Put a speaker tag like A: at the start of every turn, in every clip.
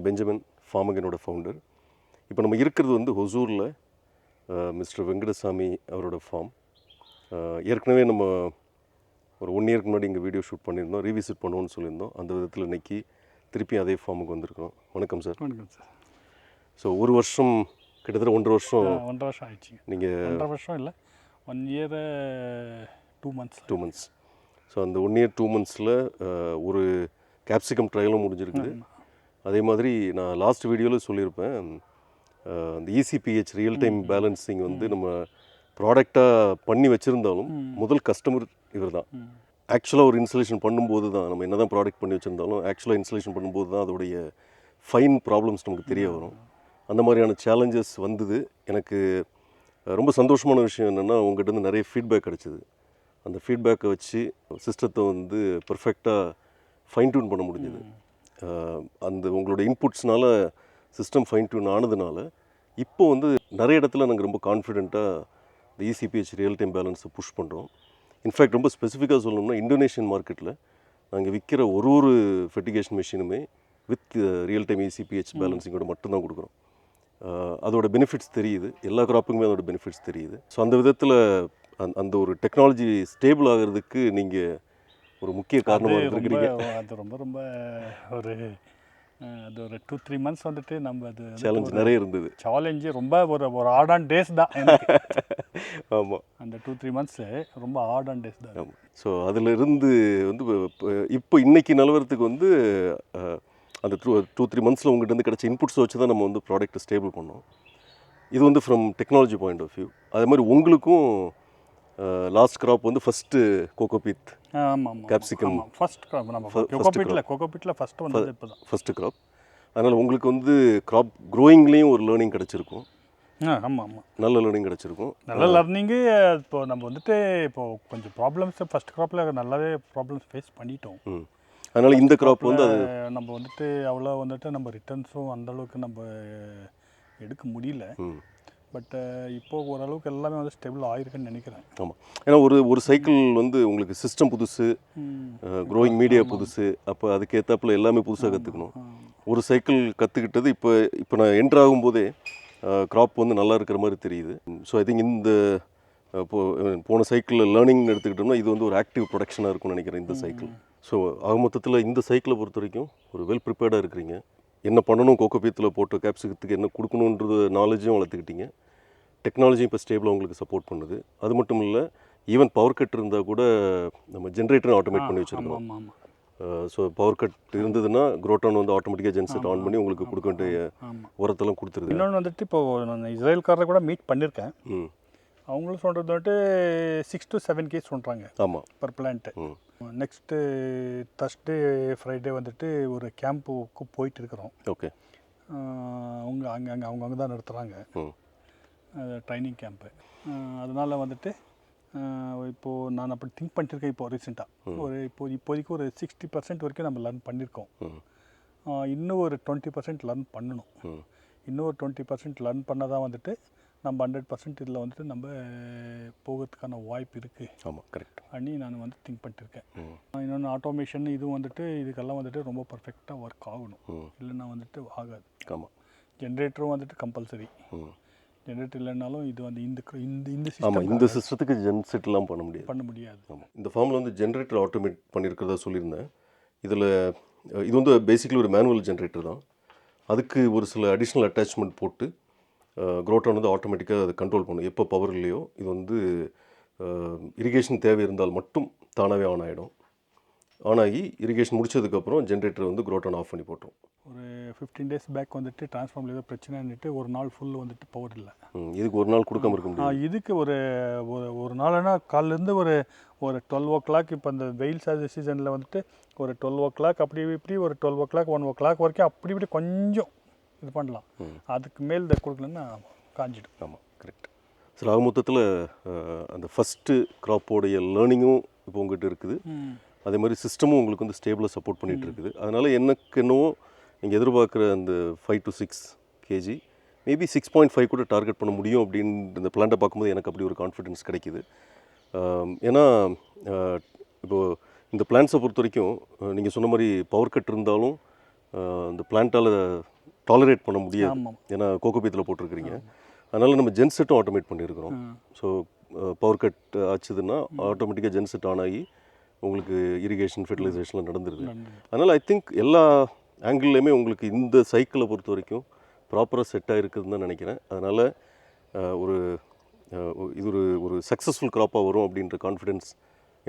A: Benjamin ஃபார்மகனோட founder. இப்போ நம்ம இருக்கிறது வந்து ஹொசூரில் மிஸ்டர் வெங்கடசாமி அவரோட ஃபார்ம். ஏற்கனவே நம்ம ஒரு 1 இயருக்கு முன்னாடி இங்கே வீடியோ ஷூட் பண்ணியிருந்தோம், ரீவிசிட் பண்ணுவோன்னு சொல்லியிருந்தோம். அந்த விதத்தில் இன்றைக்கி திருப்பி அதே ஃபார்முக்கு வந்திருக்கோம். வணக்கம் சார்.
B: வணக்கம் சார்.
A: ஸோ ஒரு வருஷம் கிட்டத்தட்ட 1.5 வருஷம்.
B: 1.5 வருஷம் ஆயிடுச்சுங்க.
A: நீங்கள்
B: 1.5 வருஷம் இல்லை, 1 year 2 months.
A: 2 months. ஸோ அந்த 1 year 2 monthsல ஒரு கேப்சிகம் ட்ரையலும் முடிஞ்சிருக்குது. அதே மாதிரி நான் லாஸ்ட் வீடியோவில் சொல்லியிருப்பேன், அந்த ECPH ரியல் டைம் பேலன்சிங் வந்து நம்ம ப்ராடக்டாக பண்ணி வச்சுருந்தாலும் முதல் கஸ்டமர் இவர் தான். ஆக்சுவலாக ஒரு இன்ஸ்டலேஷன் பண்ணும்போது தான், நம்ம என்ன தான் ப்ராடக்ட் பண்ணி வச்சுருந்தாலும் ஆக்சுவலாக இன்ஸ்டலேஷன் பண்ணும்போது தான் அதோடைய ஃபைன் ப்ராப்ளம்ஸ் நமக்கு தெரிய வரும். அந்த மாதிரியான சேலஞ்சஸ் வந்தது. எனக்கு ரொம்ப சந்தோஷமான விஷயம் என்னென்னா, உங்கள்கிட்ட நிறைய ஃபீட்பேக் கிடச்சிது. அந்த ஃபீட்பேக்கை வச்சு சிஸ்டத்தை வந்து பர்ஃபெக்டாக ஃபைன் டியூன் பண்ண முடிஞ்சுது. அந்த உங்களோட இன்புட்ஸ்னால சிஸ்டம் ஃபைன் டியூன் ஆனதுனால இப்போ வந்து நிறைய இடத்துல நாங்கள் ரொம்ப கான்ஃபிடென்ட்டாக இந்த ECPH ரியல் டைம் பேலன்ஸை புஷ் பண்ணுறோம். இன்ஃபேக்ட் ரொம்ப ஸ்பெசிஃபிக்காக சொல்லணும்னா, இந்தோனேஷியன் மார்க்கெட்டில் நாங்கள் விற்கிற ஒரு ஃபெர்டிகேஷன் மிஷினுமே வித் ரியல் டைம் ECPH பேலன்சிங்கோட மட்டும்தான் கொடுக்குறோம். அதோட பெனிஃபிட்ஸ் தெரியுது, எல்லா கிராப்புக்குமே அதோட பெனிஃபிட்ஸ் தெரியுது. ஸோ அந்த விதத்தில் அந்த ஒரு டெக்னாலஜி ஸ்டேபிள் ஆகிறதுக்கு நீங்கள் ஒரு முக்கிய காரணமாக இருக்கிறீங்க.
B: அது ரொம்ப ரொம்ப ஒரு அது ஒரு 2-3 months வந்துட்டு நம்ம அது
A: சேலஞ்ச் நிறைய இருந்தது.
B: சேலஞ்சு ரொம்ப ஒரு ஹார்ட் ஆன் டேஸ் தான் எனக்கு.
A: ஆமாம்,
B: அந்த 2-3 months ரொம்ப ஹார்ட் ஆன் டேஸ் தான்.
A: ஆமாம். ஸோ அதிலிருந்து வந்து இப்போ இன்னைக்கு நிலவரத்துக்கு வந்து அந்த 2-3 monthsல உங்கள்கிட்ட வந்து கிடச்ச இன்புட்ஸ் வச்சு தான் நம்ம வந்து ப்ராடக்ட்டை ஸ்டேபிள் பண்ணோம். இது வந்து from technology point of view. அதே மாதிரி உங்களுக்கும் லாஸ்ட் கிராப் வந்து first cocopeat capsicum
B: first crop. நம்ம கோகோபீட்டில் ஃபஸ்ட்டு வந்தது இப்போ தான்
A: ஃபஸ்ட்டு கிராப். அதனால் உங்களுக்கு வந்து கிராப் க்ரோயிங்லேயும் ஒரு லேர்னிங் கிடச்சிருக்கும்.
B: ஆமாம்,
A: நல்ல லேர்னிங் கிடச்சிருக்கும்.
B: நல்ல லேர்னிங்கு. இப்போ நம்ம வந்துட்டு இப்போது கொஞ்சம் ப்ராப்ளம்ஸ் ஃபஸ்ட் கிராப்பில் நல்லாவே ப்ராப்ளம்ஸ் ஃபேஸ் பண்ணிட்டோம்.
A: அதனால் இந்த கிராப் வந்து அது
B: நம்ம வந்துட்டு அவ்வளோ வந்துட்டு நம்ம ரிட்டர்ன்ஸும் அந்தளவுக்கு நம்ம எடுக்க முடியல. பட் இப்போது ஓரளவுக்கு எல்லாமே வந்து ஸ்டேபிள் ஆகிருக்குன்னு நினைக்கிறேன்.
A: ஆமாம், ஏன்னா ஒரு சைக்கிள் வந்து உங்களுக்கு சிஸ்டம் புதுசு, க்ரோயிங் மீடியா புதுசு, அப்போ அதுக்கேற்றாப்புல எல்லாமே புதுசாக கற்றுக்கணும். ஒரு சைக்கிள் கற்றுக்கிட்டது இப்போ நான் என்ட்ரு ஆகும்போதே க்ராப் வந்து நல்லா இருக்கிற மாதிரி தெரியுது. ஸோ ஐ திங்க் இந்த போன சைக்கிளில் லேர்னிங் எடுத்துக்கிட்டோம்னா இது வந்து ஒரு ஆக்டிவ் ப்ரொடக்ஷனாக இருக்கும்னு நினைக்கிறேன் இந்த சைக்கிள். ஸோ ஆக மொத்தத்தில் இந்த சைக்கிளை பொறுத்த வரைக்கும் ஒரு வெல் ப்ரிப்பேர்டாக இருக்கிறீங்க. என்ன பண்ணணும், கோகோபீத்தில் போட்டு கேப்சிகத்துக்கு என்ன கொடுக்கணுன்றது நாலேஜும் வளர்த்துக்கிட்டீங்க. டெக்னாலஜியும் இப்போ ஸ்டேபிளாக உங்களுக்கு சப்போர்ட் பண்ணுது. அது மட்டும் இல்லை, ஈவன் பவர் கட் இருந்தால் கூட நம்ம ஜென்ரேட்டரும் ஆட்டோமேட் பண்ணி வச்சுருக்கோம். ஸோ பவர் கட் இருந்ததுன்னா குரோட்டான் வந்து ஆட்டோமேட்டிக்காக ஜென்செட் ஆன் பண்ணி உங்களுக்கு கொடுக்க வேண்டிய உரத்தெல்லாம் கொடுத்துருது.
B: இன்னொன்று வந்துட்டு இப்போது நான் இஸ்ரேல்காரரை கூட மீட் பண்ணியிருக்கேன். அவங்களும் சொல்கிறது வந்துட்டு 6 to 7 கேஸ் சொல்கிறாங்க.
A: ஆமாம்,
B: power plant. Next Thursday Friday வந்துட்டு ஒரு கேம்புக்கு போயிட்டு இருக்கிறோம்.
A: ஓகே.
B: அவங்க அவங்க தான் நடத்துகிறாங்க ட்ரைனிங் கேம்ப்பு. அதனால் வந்துட்டு இப்போது நான் அப்படி திங்க் பண்ணிட்டுருக்கேன். இப்போது ரீசெண்டாக இப்போதைக்கு ஒரு 60% வரைக்கும் நம்ம லேர்ன் பண்ணியிருக்கோம். இன்னும் ஒரு 20% லேர்ன் பண்ணணும். இன்னும் ஒரு 20% லேர்ன் பண்ணால் தான் வந்துட்டு நம்ம 100% இதில் வந்துட்டு நம்ம போகிறதுக்கான வாய்ப்பு இருக்குது.
A: ஆமாம், கரெக்ட்
B: பண்ணி நான் வந்து திங்க் பண்ணிட்டுருக்கேன். இன்னொன்று ஆட்டோமேஷன் இதுவும் வந்துட்டு இதுக்கெல்லாம் வந்துட்டு ரொம்ப பர்ஃபெக்டாக ஒர்க் ஆகணும். இல்லைன்னா வந்துட்டு ஆகாது.
A: ஆமாம்,
B: ஜென்ரேட்டரும் வந்துட்டு கம்பல்சரி. ஜென்ரேட்டர் இல்லைனாலும் இது வந்து
A: இந்த சிஸ்டத்துக்கு ஜென்செட்லாம் பண்ண
B: முடியாது.
A: ஆமாம், இந்த ஃபார்மில் வந்து ஜென்ரேட்டர் ஆட்டோமேட் பண்ணியிருக்கிறதா சொல்லியிருந்தேன். இதில் இது வந்து பேசிக்கலி ஒரு மேனுவல் ஜென்ரேட்டர் தான். அதுக்கு ஒரு சில அடிஷ்னல் அட்டாச்மெண்ட் போட்டு குரோட்டான் வந்து ஆட்டோமேட்டிக்காக அதை கண்ட்ரோல் பண்ணும். எப்போ பவர் இல்லையோ இது வந்து இரிகேஷன் தேவை இருந்தால் மட்டும் தானாகவே ஆன் ஆகிடும். ஆன் ஆகி இரிகேஷன் முடிச்சதுக்கப்புறம் ஜென்ரேட்டர் வந்து குரோட்டான் ஆஃப் பண்ணி போட்டோம்.
B: ஒரு 15 days பேக் வந்துட்டு டிரான்ஸ்ஃபார்மில் ஏதோ பிரச்சனைன்னுட்டு ஒரு நாள் ஃபுல்லு வந்துட்டு பவர் இல்லை.
A: இதுக்கு ஒரு நாள் கொடுக்காம இருக்க முடியும்.
B: இதுக்கு ஒரு நாள்னா காலிலேருந்து ஒரு 12 o'clock. இப்போ இந்த வெயில் சீசனில் வந்துட்டு ஒரு 12 o'clock அப்படி இப்படி ஒரு 12 o'clock 1 o'clock வரைக்கும் அப்படி இப்படி கொஞ்சம் இது பண்ணலாம். அதுக்கு மேல் இதை கொடுக்கலன்னா காஞ்சிடும்.
A: ஆமாம், கரெக்ட். சில ஆக மொத்தத்தில் அந்த ஃபஸ்ட்டு க்ராப்போடைய லேர்னிங்கும் இப்போ உங்கள்கிட்ட இருக்குது. அதே மாதிரி சிஸ்டமும் உங்களுக்கு வந்து ஸ்டேபிளாக சப்போர்ட் பண்ணிகிட்டு இருக்குது. அதனால் எனக்கு என்னவோ நீங்கள் எதிர்பார்க்குற அந்த 5 to 6 kg மேபி 6.5 கூட டார்கெட் பண்ண முடியும் அப்படின்னு இந்த பிளான்ட்டை பார்க்கும்போது எனக்கு அப்படி ஒரு கான்ஃபிடென்ஸ் கிடைக்கிது. ஏன்னா இப்போது இந்த பிளான்ஸை பொறுத்த வரைக்கும் நீங்கள் சொன்ன மாதிரி பவர் கட் இருந்தாலும் இந்த பிளான்ட்டால் டாலரேட் பண்ண முடியாது.
B: ஆமாம்.
A: ஏன்னா கோகோபீத்தில் போட்டிருக்கிறீங்க. அதனால் நம்ம ஜென்செட்டும் ஆட்டோமேட் பண்ணியிருக்கிறோம். ஸோ பவர் கட் ஆச்சுதுன்னா ஆட்டோமேட்டிக்காக ஜென்செட் ஆன் ஆகி உங்களுக்கு இரிகேஷன் ஃபெர்டிலைசேஷன்லாம் நடந்துருது. அதனால் ஐ திங்க் எல்லா ஆங்கிள்லேயுமே உங்களுக்கு இந்த சைக்கிளை பொறுத்த வரைக்கும் ப்ராப்பராக செட் ஆகிருக்குதுன்னு தான் நினைக்கிறேன். அதனால் ஒரு இது ஒரு சக்ஸஸ்ஃபுல் க்ராப்பாக வரும் அப்படின்ற கான்ஃபிடென்ஸ்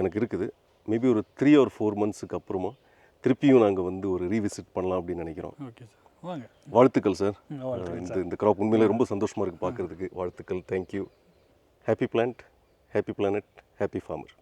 A: எனக்கு இருக்குது. மேபி ஒரு 3 or 4 மந்த்ஸுக்கு அப்புறமா திருப்பியும் நாங்கள் வந்து ஒரு ரீவிசிட் பண்ணலாம் அப்படின்னு நினைக்கிறோம்.
B: ஓகே சார், வாங்க.
A: வாழ்த்துக்கள் சார்.
B: வாழ்த்துக்கள்
A: இந்த க்ராப் உண்மையிலே ரொம்ப சந்தோஷமாக இருக்குது பார்க்குறதுக்கு. வாழ்த்துக்கள். Thank you. Happy plant, happy planet, happy farmer.